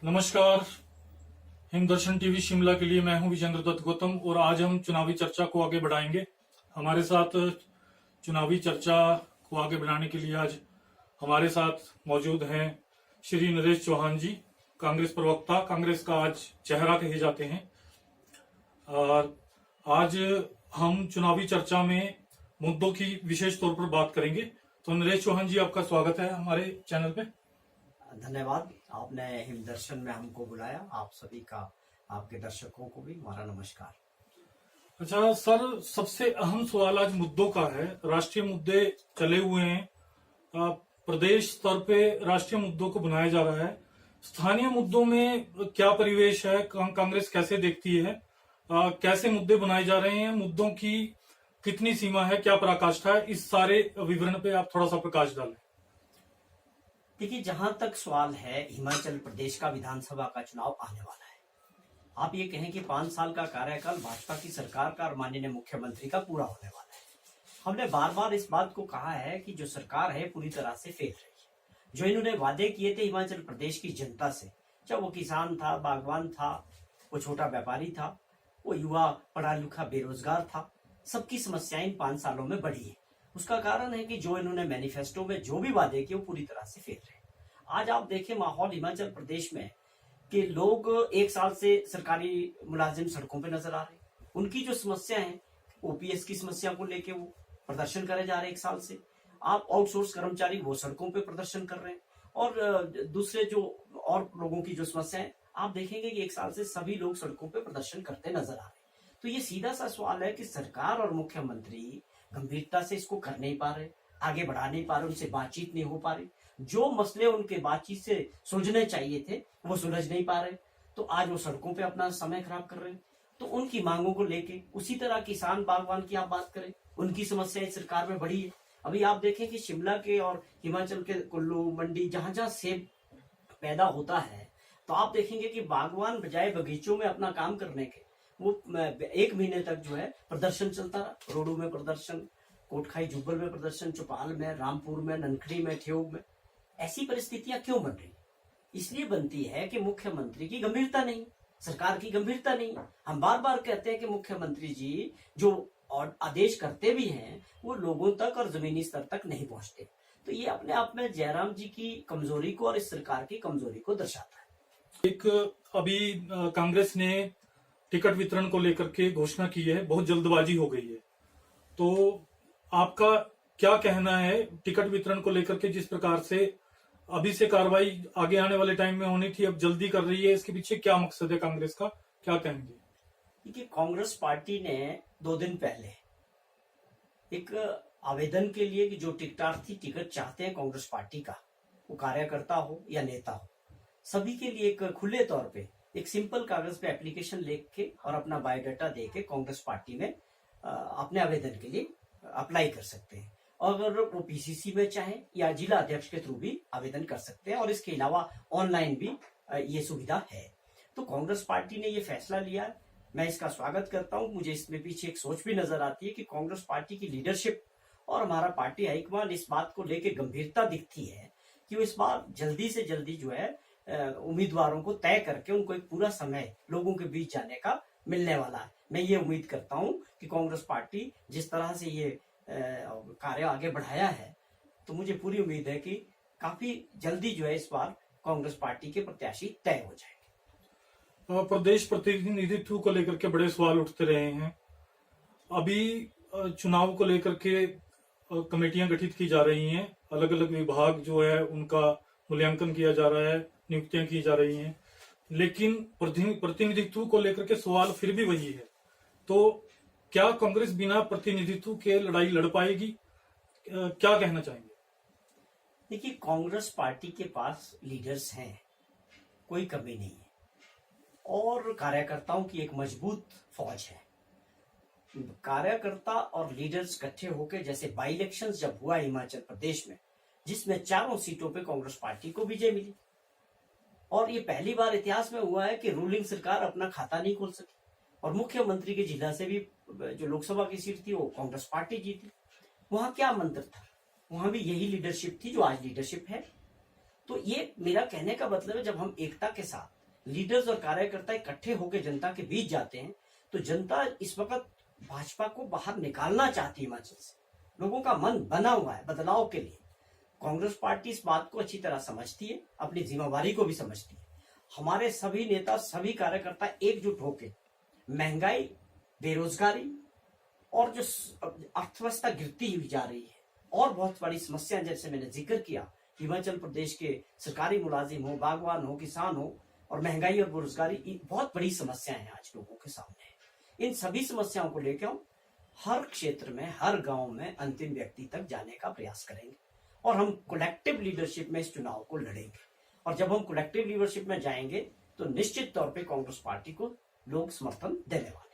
नमस्कार। हिमदर्शन टीवी शिमला के लिए मैं हूं विजेंद्र दत्त गौतम और आज हम चुनावी चर्चा को आगे बढ़ाएंगे। हमारे साथ चुनावी चर्चा को आगे बढ़ाने के लिए आज हमारे साथ मौजूद हैं श्री नरेश चौहान जी, कांग्रेस प्रवक्ता, कांग्रेस का आज चेहरा कहे जाते हैं। और आज हम चुनावी चर्चा में मुद्दों की विशेष तौर पर बात करेंगे। तो नरेश चौहान जी, आपका स्वागत है हमारे चैनल पे। धन्यवाद, आपने हिमदर्शन में हमको बुलाया। आप सभी का, आपके दर्शकों को भी हमारा नमस्कार। अच्छा सर, सबसे अहम सवाल आज मुद्दों का है। राष्ट्रीय मुद्दे चले हुए हैं, प्रदेश स्तर पे राष्ट्रीय मुद्दों को बनाया जा रहा है। स्थानीय मुद्दों में क्या परिवेश है, कांग्रेस कैसे देखती है, कैसे मुद्दे बनाए जा रहे हैं, मुद्दों की कितनी सीमा है, क्या पराकाष्ठा है, इस सारे विवरण पे आप थोड़ा सा प्रकाश डालें। देखिए, जहां तक सवाल है, हिमाचल प्रदेश का विधानसभा का चुनाव आने वाला है। आप ये कहें कि 5 साल का कार्यकाल भाजपा की सरकार का और माननीय मुख्यमंत्री का पूरा होने वाला है। हमने बार बार इस बात को कहा है कि जो सरकार है पूरी तरह से फेल रही है। जो इन्होंने वादे किए थे हिमाचल प्रदेश की जनता से, चाहे वो किसान था, बागवान था, वो छोटा व्यापारी था, वो युवा पढ़ा लिखा बेरोजगार था, सबकी समस्याएं इन 5 सालों में बढ़ी है। उसका कारण है कि जो इन्होंने मैनिफेस्टो में जो भी वादे किए वो पूरी तरह से फेल रहे। आज आप देखें माहौल हिमाचल प्रदेश में कि लोग 1 साल से सरकारी मुलाजिम सड़कों पे नजर आ रहे हैं। उनकी जो समस्या है, ओपीएस की समस्या को लेके वो प्रदर्शन करे जा रहे हैं 1 साल से। आप आउटसोर्स कर्मचारी वो सड़कों पे प्रदर्शन कर रहे हैं। और दूसरे जो और लोगों की जो समस्या है, आप देखेंगे कि 1 साल से सभी लोग सड़कों पे प्रदर्शन करते नजर आ रहे हैं। तो ये सीधा सा सवाल है कि सरकार और मुख्यमंत्री गंभीरता से इसको कर नहीं पा रहे, आगे बढ़ा नहीं पा रहे, उनसे बातचीत नहीं हो पा रही। जो मसले उनके बातचीत से सुलझने चाहिए थे वो सुलझ नहीं पा रहे, तो आज वो सड़कों पे अपना समय खराब कर रहे हैं। तो उनकी मांगों को लेके, उसी तरह किसान बागवान की आप बात करें, उनकी समस्याएं सरकार में बढ़ी है। अभी आप देखें कि शिमला के और हिमाचल के कुल्लू, मंडी, जहां जहां सेब पैदा होता है, तो आप देखेंगे कि बागवान बजाय बगीचों में अपना काम करने के, वो 1 महीने तक जो है प्रदर्शन चलता रहा। रोडू में प्रदर्शन, कोटखाई जुब्बल में प्रदर्शन, चौपाल में, रामपुर में, ननखड़ी में, ठियोग में। ऐसी परिस्थितियां क्यों बन रही? इसलिए बनती है कि मुख्यमंत्री की गंभीरता नहीं, सरकार की गंभीरता नहीं। हम बार बार कहते हैं कि मुख्यमंत्री जी जो और आदेश करते भी हैं वो लोगों तक और जमीनी स्तर तक नहीं पहुंचते। तो ये अपने आप में जयराम जी की कमजोरी को और इस सरकार की कमजोरी को दर्शाता है। एक अभी कांग्रेस ने टिकट वितरण को लेकर के घोषणा की है, बहुत जल्दबाजी हो गई है। तो आपका क्या कहना है टिकट वितरण को लेकर के? जिस प्रकार से अभी से कार्रवाई आगे आने वाले टाइम में होनी थी, अब जल्दी कर रही है, इसके पीछे क्या मकसद है कांग्रेस का, क्या कहेंगे? देखिए, कांग्रेस पार्टी ने 2 दिन पहले एक आवेदन के लिए कि जो टिकटार्थी टिकट चाहते हैं कांग्रेस पार्टी का, वो कार्यकर्ता हो या नेता हो, सभी के लिए एक खुले तौर पे एक सिंपल कागज पे एप्लीकेशन लिख के और अपना बायोडाटा दे के कांग्रेस पार्टी में अपने आवेदन के लिए अप्लाई कर सकते हैं। और अगर वो पीसीसी में चाहे या जिला अध्यक्ष के थ्रू भी आवेदन कर सकते हैं, और इसके अलावा ऑनलाइन भी ये सुविधा है। तो कांग्रेस पार्टी ने ये फैसला लिया, मैं इसका स्वागत करता हूं। मुझे इसमें पीछे एक सोच भी नजर आती है कि कांग्रेस पार्टी की लीडरशिप और हमारा पार्टी हाईकमान इस बात को लेकर गंभीरता दिखती है कि वो इस बार जल्दी से जल्दी जो है उम्मीदवारों को तय करके उनको एक पूरा समय लोगों के बीच जाने का मिलने वाला है। मैं ये उम्मीद करता हूं कि कांग्रेस पार्टी जिस तरह से ये कार्य आगे बढ़ाया है, तो मुझे पूरी उम्मीद है कि काफी जल्दी जो है इस बार कांग्रेस पार्टी के प्रत्याशी तय हो जाएंगे। प्रदेश प्रतिनिधित्व को लेकर के बड़े सवाल उठते रहे हैं। अभी चुनाव को लेकर के कमेटियां गठित की जा रही हैं, अलग अलग विभाग जो है उनका मूल्यांकन किया जा रहा है, नियुक्तियां की जा रही हैं, लेकिन प्रतिनिधित्व को लेकर के सवाल फिर भी वही है। तो क्या कांग्रेस बिना प्रतिनिधित्व के लड़ाई लड़ पाएगी? क्या कहना चाहेंगे? देखिए, कांग्रेस पार्टी के पास लीडर्स हैं, कोई कमी नहीं है, और कार्यकर्ताओं की एक मजबूत फौज है। कार्यकर्ता और लीडर्स इकट्ठे होकर, जैसे बाई इलेक्शन जब हुआ हिमाचल प्रदेश में, जिसमें 4 सीटों पे कांग्रेस पार्टी को विजय मिली, और ये पहली बार इतिहास में हुआ है कि रूलिंग सरकार अपना खाता नहीं खोल सकी, और मुख्यमंत्री के जिला से भी जो लोकसभा की सीट थी वो कांग्रेस पार्टी जीती। वहां क्या मंत्र था? वहां भी यही लीडरशिप थी जो आज लीडरशिप है। तो ये मेरा कहने का मतलब है, जब हम एकता के साथ लीडर्स और कार्यकर्ता इकट्ठे होकर जनता के बीच जाते हैं, तो जनता इस वक्त भाजपा को बाहर निकालना चाहती है हिमाचल से। लोगों का मन बना हुआ है बदलाव के लिए। कांग्रेस पार्टी इस बात को अच्छी तरह समझती है, अपनी जिम्मेवारी को भी समझती है। हमारे सभी नेता, सभी कार्यकर्ता एकजुट होकर महंगाई, बेरोजगारी और जो अर्थव्यवस्था गिरती हुई जा रही है और बहुत बड़ी समस्या, जैसे मैंने जिक्र किया, हिमाचल प्रदेश के सरकारी मुलाजिम हो, बागवान हो, किसान हो, और महंगाई और बेरोजगारी बहुत बड़ी समस्याएं हैं आज लोगों के सामने। इन सभी समस्याओं को लेकर हम हर क्षेत्र में, हर गांव में अंतिम व्यक्ति तक जाने का प्रयास करेंगे और हम कलेक्टिव लीडरशिप में इस चुनाव को लड़ेंगे। और जब हम कलेक्टिव लीडरशिप में जाएंगे तो निश्चित तौर पे कांग्रेस पार्टी को लोग समर्थन देने वाले।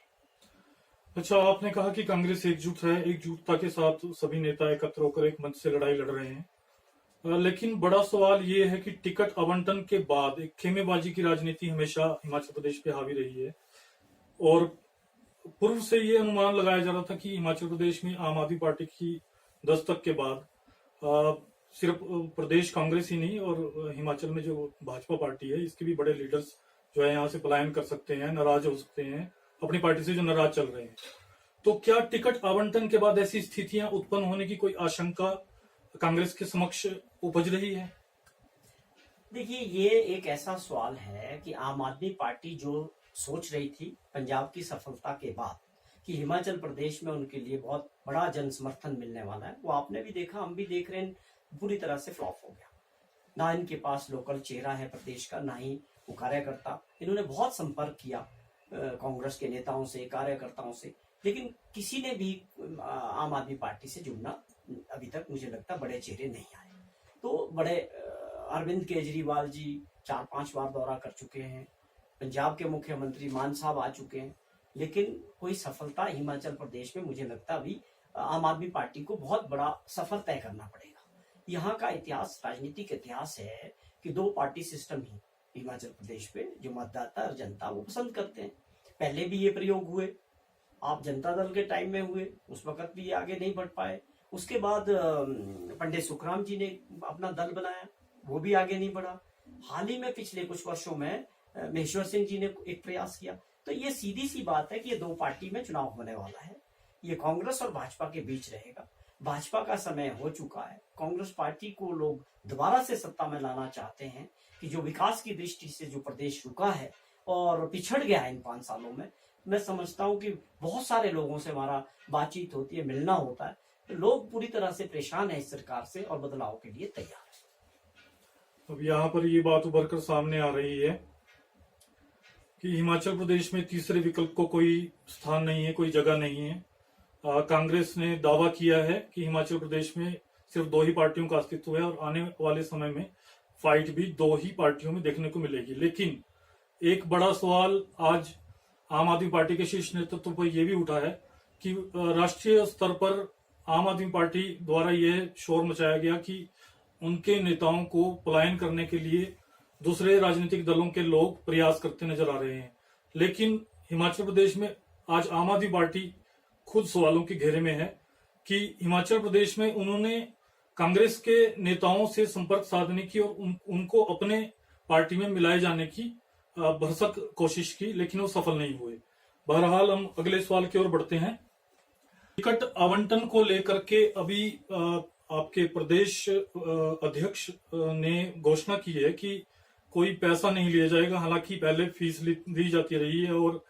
अच्छा, आपने कहा कि कांग्रेस एकजुट है, एकजुटता के साथ सभी नेता एकत्र होकर एक मंच से लड़ाई लड़ रहे हैं। लेकिन बड़ा सवाल ये है कि टिकट आवंटन के बाद एक खेमेबाजी की राजनीति हमेशा हिमाचल प्रदेश पे हावी रही है और पूर्व से ये अनुमान लगाया जा रहा था कि हिमाचल प्रदेश में आम आदमी पार्टी की दस्तक के बाद सिर्फ प्रदेश कांग्रेस ही नहीं और हिमाचल में जो भाजपा पार्टी है इसके भी बड़े लीडर्स जो है यहाँ से पलायन कर सकते हैं, नाराज हो सकते हैं अपनी पार्टी से जो नाराज चल रहे हैं। तो क्या टिकट आवंटन के बाद ऐसी स्थितियां उत्पन्न होने की कोई आशंका कांग्रेस के समक्ष उपज रही है? देखिए, ये एक ऐसा सवाल है कि आम आदमी पार्टी जो सोच रही थी पंजाब की सफलता के बाद कि हिमाचल प्रदेश में उनके लिए बहुत बड़ा जन समर्थन मिलने वाला है, वो आपने भी देखा, हम भी देख रहे हैं, पूरी तरह से फ्लॉप हो गया। ना इनके पास लोकल चेहरा है प्रदेश का, ना ही वो कार्यकर्ता। इन्होंने बहुत संपर्क किया कांग्रेस के नेताओं से, कार्यकर्ताओं से, लेकिन किसी ने भी आम आदमी पार्टी से जुड़ना अभी तक मुझे लगता बड़े चेहरे नहीं आए। तो बड़े अरविंद केजरीवाल जी 4-5 बार दौरा कर चुके हैं, पंजाब के मुख्यमंत्री मान साहब आ चुके हैं, लेकिन कोई सफलता हिमाचल प्रदेश में मुझे लगता अभी आम आदमी पार्टी को बहुत बड़ा सफर तय करना पड़ेगा। यहाँ का इतिहास, राजनीतिक इतिहास है कि 2 पार्टी सिस्टम ही हिमाचल प्रदेश पे जो मतदाता और जनता वो पसंद करते हैं। पहले भी ये प्रयोग हुए, आप जनता दल के टाइम में हुए, उस वक्त भी ये आगे नहीं बढ़ पाए। उसके बाद पंडित सुखराम जी ने अपना दल बनाया, वो भी आगे नहीं बढ़ा। हाल ही में पिछले कुछ वर्षों में महेश्वर सिंह जी ने एक प्रयास किया। तो ये सीधी सी बात है कि ये 2 पार्टी में चुनाव होने वाला है, ये कांग्रेस और भाजपा के बीच रहेगा। भाजपा का समय हो चुका है, कांग्रेस पार्टी को लोग दोबारा से सत्ता में लाना चाहते हैं कि जो विकास की दृष्टि से जो प्रदेश रुका है और पिछड़ गया है इन 5 सालों में। मैं समझता हूं कि बहुत सारे लोगों से हमारा बातचीत होती है, मिलना होता है, तो लोग पूरी तरह से परेशान है इस सरकार से और बदलाव के लिए तैयार है। अब यहाँ पर ये बात उभर कर सामने आ रही है कि हिमाचल प्रदेश में तीसरे विकल्प को कोई स्थान नहीं है, कोई जगह नहीं है। कांग्रेस ने दावा किया है कि हिमाचल प्रदेश में सिर्फ 2 ही पार्टियों का अस्तित्व है और आने वाले समय में फाइट भी 2 ही पार्टियों में देखने को मिलेगी। लेकिन एक बड़ा सवाल आज आम आदमी पार्टी के शीर्ष नेतृत्व पर यह भी उठा है कि राष्ट्रीय स्तर पर आम आदमी पार्टी द्वारा यह शोर मचाया गया कि उनके नेताओं को पलायन करने के लिए दूसरे राजनीतिक दलों के लोग प्रयास करते नजर आ रहे हैं। लेकिन हिमाचल प्रदेश में आज आम आदमी पार्टी खुद सवालों के घेरे में है कि हिमाचल प्रदेश में उन्होंने कांग्रेस के नेताओं से संपर्क साधने की और उनको अपने पार्टी में मिलाए जाने की भरसक कोशिश की, लेकिन वो सफल नहीं हुए। बहरहाल हम अगले सवाल की ओर बढ़ते हैं। टिकट आवंटन को लेकर के अभी आपके प्रदेश अध्यक्ष ने घोषणा की है कि कोई पैसा नहीं लिया जाएगा। हालांकि पहले फीस ली जाती रही है और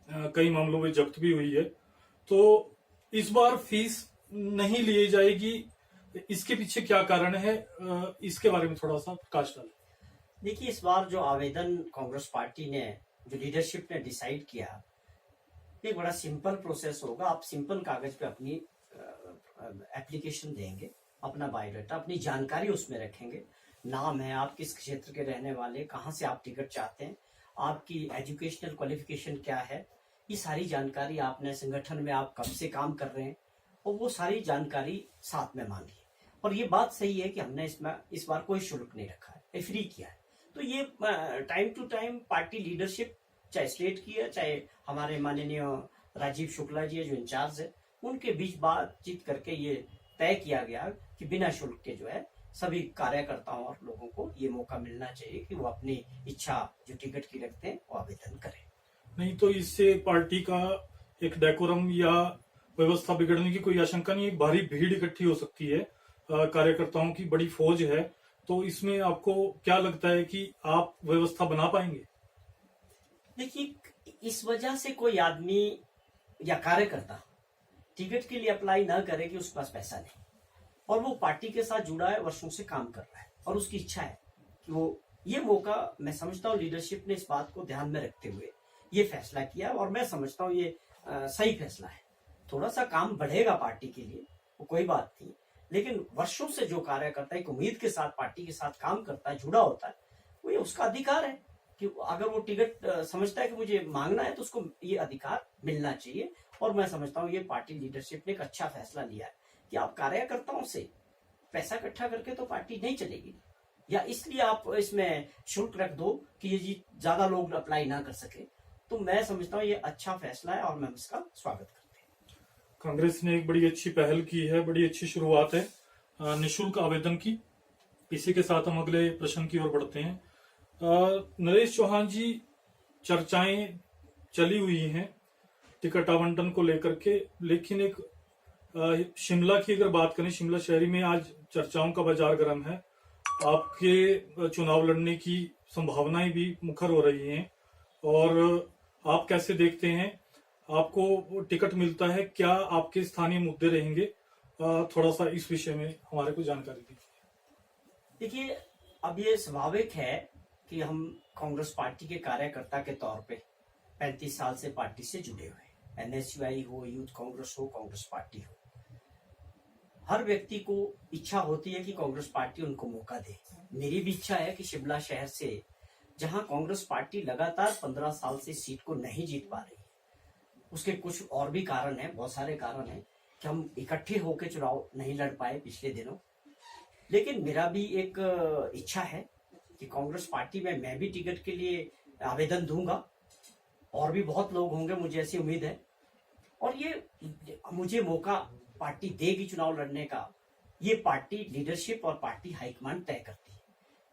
कई मामलों में जब्त भी हुई है, तो इस बार फीस नहीं ली जाएगी। इसके पीछे क्या कारण है, इसके बारे में थोड़ा सा प्रकाश डालें। देखिए, इस बार जो आवेदन कांग्रेस पार्टी ने, जो लीडरशिप ने डिसाइड किया, ये बड़ा सिंपल प्रोसेस होगा। आप सिंपल कागज पे अपनी एप्लीकेशन देंगे, अपना बायोडाटा, अपनी जानकारी उसमें रखेंगे। नाम है, आप किस क्षेत्र के रहने वाले, कहाँ से आप टिकट चाहते हैं, आपकी एजुकेशनल क्वालिफिकेशन क्या है, ये सारी जानकारी, आपने संगठन में आप कब से काम कर रहे हैं, और वो सारी जानकारी साथ में मांगी। और ये बात सही है कि हमने इसमें इस बार कोई शुल्क नहीं रखा है, ये फ्री किया है। तो ये time to time party leadership, चाहे स्टेट की है, चाहे हमारे माननीय राजीव शुक्ला जी है जो इंचार्ज है, उनके बीच बातचीत करके ये तय किया गया कि बिना शुल्क के जो है सभी कार्यकर्ताओं और लोगों को ये मौका मिलना चाहिए कि वो अपनी इच्छा जो टिकट की रखते हैं वो आवेदन करें। नहीं तो इससे पार्टी का एक डेकोरम या व्यवस्था बिगड़ने की कोई आशंका नहीं है। एक भारी भीड़ इकट्ठी हो सकती है, कार्यकर्ताओं की बड़ी फौज है, तो इसमें आपको क्या लगता है कि आप व्यवस्था बना पाएंगे? देखिए, इस वजह से कोई आदमी या कार्यकर्ता टिकट के लिए अप्लाई ना करे कि उसके पास पैसा नहीं और वो पार्टी के साथ जुड़ा है, वर्षों से काम कर रहा है और उसकी इच्छा है कि वो ये मौका, मैं समझता हूँ लीडरशिप ने इस बात को ध्यान में रखते हुए ये फैसला किया और मैं समझता हूँ ये सही फैसला है। थोड़ा सा काम बढ़ेगा पार्टी के लिए, वो कोई बात नहीं, लेकिन वर्षों से जो कार्यकर्ता एक उम्मीद के साथ पार्टी के साथ काम करता है, जुड़ा होता है, वो ये उसका अधिकार है कि अगर वो टिकट समझता है कि मुझे मांगना है तो उसको ये अधिकार मिलना चाहिए। और मैं समझता हूँ ये पार्टी लीडरशिप ने एक अच्छा फैसला लिया है कि आप कार्यकर्ताओं से पैसा इकट्ठा करके तो पार्टी नहीं चलेगी, या इसलिए आप इसमें शुल्क रख दो कि ये जी ज्यादा लोग अप्लाई ना कर सके। तो मैं समझता हूँ ये अच्छा फैसला है और मैं इसका स्वागत करते हैं। कांग्रेस ने एक बड़ी अच्छी पहल की है, बड़ी अच्छी शुरुआत है निशुल्क आवेदन की। इसी के साथ हम अगले प्रश्न की ओर बढ़ते हैं। नरेश चौहान जी, चर्चाएं चली हुई हैं टिकट आवंटन को लेकर के, लेकिन एक शिमला की अगर बात करें, शिमला शहरी में आज चर्चाओं का बाजार गर्म है। आपके चुनाव लड़ने की संभावनाएं भी मुखर हो रही हैं, और आप कैसे देखते हैं, आपको टिकट मिलता है, क्या आपके स्थानीय मुद्दे रहेंगे? थोड़ा सा इस विषय में हमारे को जानकारी दीजिए। देखिए, अब ये स्वाभाविक है कि हम कांग्रेस पार्टी के कार्यकर्ता के तौर पे 35 साल से पार्टी से जुड़े हुए, एनएसयूआई हो, यूथ कांग्रेस हो, कांग्रेस पार्टी हो, हर व्यक्ति को इच्छा होती है कि कांग्रेस पार्टी उनको मौका दे। मेरी भी इच्छा है कि शिमला शहर से, जहां कांग्रेस पार्टी लगातार 15 साल से सीट को नहीं जीत पा रही है, उसके कुछ और भी कारण है, बहुत सारे कारण है कि हम इकट्ठे होकर चुनाव नहीं लड़ पाए पिछले दिनों। लेकिन मेरा भी एक इच्छा है कि कांग्रेस पार्टी में मैं भी टिकट के लिए आवेदन दूंगा, और भी बहुत लोग होंगे, मुझे ऐसी उम्मीद है। और ये मुझे मौका पार्टी देगी चुनाव लड़ने का, ये पार्टी लीडरशिप और पार्टी हाईकमान तय करती है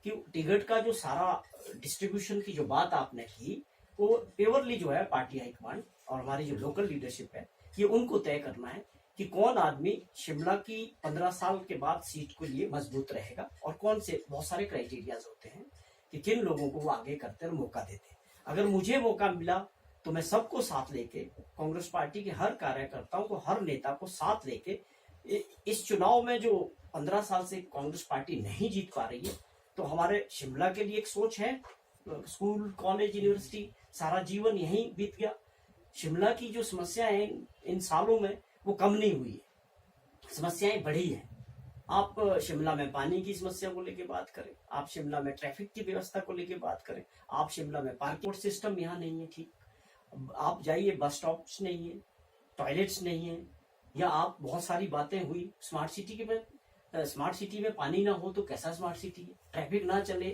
कि टिकट का जो सारा डिस्ट्रीब्यूशन की जो बात आपने की, वो प्योरली जो है पार्टी हाईकमान और हमारी जो लोकल लीडरशिप है, ये उनको तय करना है कि कौन आदमी शिमला की 15 साल के बाद सीट के लिए मजबूत रहेगा और कौन से, बहुत सारे क्राइटेरियाज होते हैं कि किन लोगों को वो आगे करते और मौका देते हैं। अगर मुझे मौका मिला तो मैं सबको साथ लेके, कांग्रेस पार्टी के हर कार्यकर्ताओं को, हर नेता को साथ लेके, इस चुनाव में जो 15 साल से कांग्रेस पार्टी नहीं जीत पा रही है, तो हमारे शिमला के लिए एक सोच है, स्कूल, कॉलेज, यूनिवर्सिटी, सारा जीवन यहीं बीत गया। शिमला की जो समस्याएं हैं इन सालों में, वो कम नहीं हुई है, समस्याएं बढ़ी है। आप शिमला में पानी की समस्या को लेके बात करें, आप शिमला में ट्रैफिक की व्यवस्था को लेके बात करें, आप शिमला में पार्किंग सिस्टम यहाँ नहीं है ठीक, आप जाइए बस स्टॉप्स नहीं है, टॉयलेट्स नहीं है, या आप बहुत सारी बातें हुई स्मार्ट सिटी के में, स्मार्ट सिटी में पानी ना हो तो कैसा स्मार्ट सिटी है, ट्रैफिक ना चले,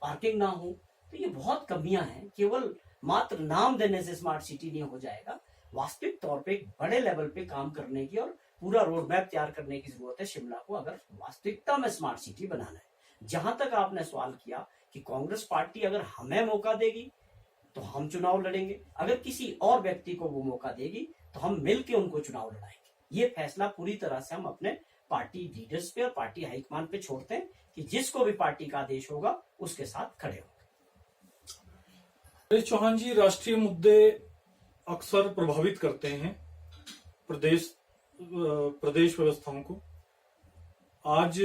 पार्किंग ना हो, तो ये बहुत कमियां हैं। केवल मात्र नाम देने से स्मार्ट सिटी नहीं हो जाएगा, वास्तविक तौर पे एक बड़े लेवल पे काम करने की और पूरा रोड मैप तैयार करने की जरूरत है शिमला को, अगर वास्तविकता में स्मार्ट सिटी बनाना है। जहां तक आपने सवाल किया कि कांग्रेस पार्टी अगर हमें मौका देगी तो हम चुनाव लड़ेंगे, अगर किसी और व्यक्ति को वो मौका देगी तो हम मिलकर उनको चुनाव लड़ाएंगे। ये फैसला पूरी तरह से हम अपने पार्टी लीडर्स पे और पार्टी हाईकमान पे छोड़ते हैं कि जिसको भी पार्टी का आदेश होगा उसके साथ खड़े होंगे। चौहान जी, राष्ट्रीय मुद्दे अक्सर प्रभावित करते हैं प्रदेश व्यवस्थाओं को। आज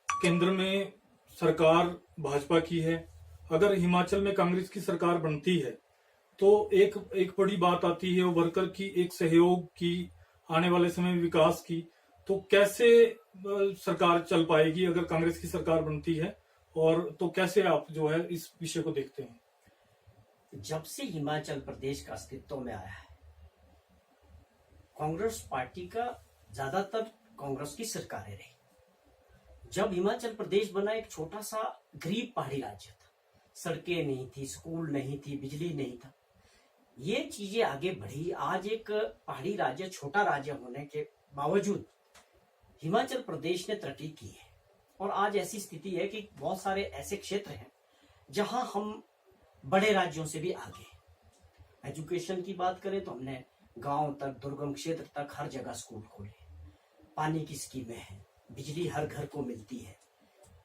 केंद्र में सरकार भाजपा की है, अगर हिमाचल में कांग्रेस की सरकार बनती है तो एक बड़ी बात आती है उभरकर की, एक सहयोग की, आने वाले समय में विकास की। तो कैसे सरकार चल पाएगी अगर कांग्रेस की सरकार बनती है, और तो कैसे आप जो है इस विषय को देखते हैं? जब से हिमाचल प्रदेश का अस्तित्व में आया है, कांग्रेस पार्टी का ज्यादातर कांग्रेस की सरकारें रही। जब हिमाचल प्रदेश बना, एक छोटा सा गरीब पहाड़ी राज्य था, सड़कें नहीं थी, स्कूल नहीं थी, बिजली नहीं था, ये चीजें आगे बढ़ी। आज एक पहाड़ी राज्य, छोटा राज्य होने के बावजूद हिमाचल प्रदेश ने तरक्की की है। और आज ऐसी स्थिति है कि बहुत सारे ऐसे क्षेत्र हैं जहां हम बड़े राज्यों से भी आगे हैं। एजुकेशन की बात करें तो हमने गांव तक, दुर्गम क्षेत्र तक हर जगह स्कूल खोले, पानी की स्कीमें हैं, बिजली हर घर को मिलती है।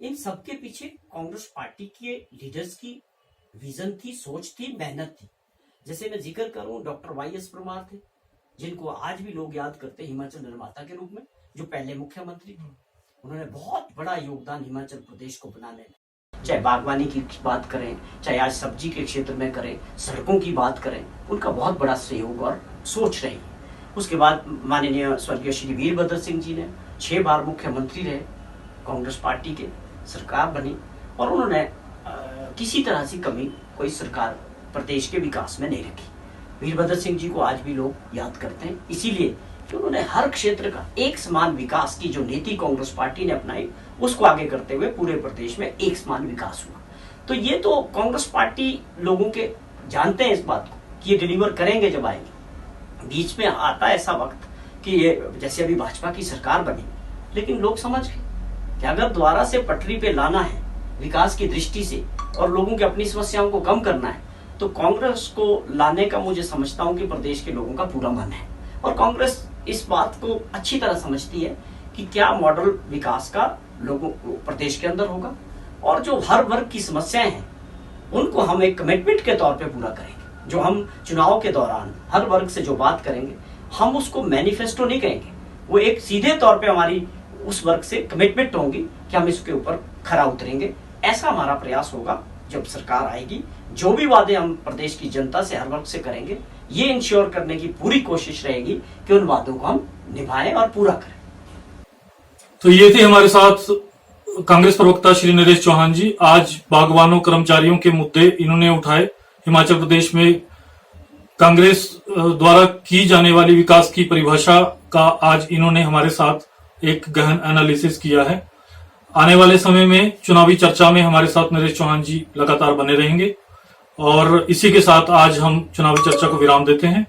इन सबके पीछे कांग्रेस पार्टी के लीडर्स की विजन थी, सोच थी, मेहनत थी। जैसे मैं जिक्र करूं, डॉक्टर वाईएस परमार थे, जिनको आज भी लोग याद करते हैं हिमाचल निर्माता के रूप में, जो पहले मुख्यमंत्री थे। उन्होंने बहुत बड़ा योगदान हिमाचल प्रदेश को बनाने में, चाहे बागवानी की बात करें, चाहे आज सब्जी के क्षेत्र में करें, सड़कों की बात करें, उनका बहुत बड़ा सहयोग और सोच रही। उसके बाद माननीय स्वर्गीय श्री वीरभद्र सिंह जी ने 6 बार मुख्यमंत्री रहे, कांग्रेस पार्टी के सरकार बनी और उन्होंने किसी तरह से कमी कोई सरकार प्रदेश के विकास में नहीं रखी। वीरभद्र सिंह जी को आज भी लोग याद करते हैं, इसीलिए कि उन्होंने हर क्षेत्र का एक समान विकास की जो नीति कांग्रेस पार्टी ने अपनाई, उसको आगे करते हुए पूरे प्रदेश में एक समान विकास हुआ। तो ये तो कांग्रेस पार्टी लोगों के जानते हैं इस बात को कि ये डिलीवर करेंगे जब आएंगे। बीच में आता ऐसा वक्त कि ये जैसे अभी भाजपा की सरकार बनी, लेकिन लोग समझ गए कि अगर दोबारा से पटरी पे लाना है विकास की दृष्टि से और लोगों की अपनी समस्याओं को कम करना है, तो कांग्रेस को लाने का मुझे समझता हूं कि प्रदेश के लोगों का पूरा मन है। और कांग्रेस इस बात को अच्छी तरह समझती है कि क्या मॉडल विकास का लोगों प्रदेश के अंदर होगा और जो हर वर्ग की समस्याएं हैं उनको हम एक कमिटमेंट के तौर पे पूरा करेंगे। जो हम चुनाव के दौरान हर वर्ग से जो बात करेंगे, हम उसको मैनिफेस्टो नहीं कहेंगे, वो एक सीधे तौर पे हमारी उस वर्ग से कमिटमेंट होगी कि हम इसके ऊपर खरा उतरेंगे। ऐसा हमारा प्रयास होगा जब सरकार आएगी। जो भी वादे हम प्रदेश की जनता से हर वर्ग से करेंगे, ये इंश्योर करने की पूरी कोशिश रहेगी कि उन वादों को हम निभाएं और पूरा करें। तो ये थे हमारे साथ कांग्रेस प्रवक्ता श्री नरेश चौहान जी। आज बागवानों, कर्मचारियों के मुद्दे इन्होंने उठाए। हिमाचल प्रदेश में कांग्रेस द्वारा की जाने वाली विकास की परिभाषा का आज इन्होंने हमारे साथ एक गहन एनालिसिस किया है। आने वाले समय में चुनावी चर्चा में हमारे साथ नरेश चौहान जी लगातार बने रहेंगे और इसी के साथ आज हम चुनावी चर्चा को विराम देते हैं।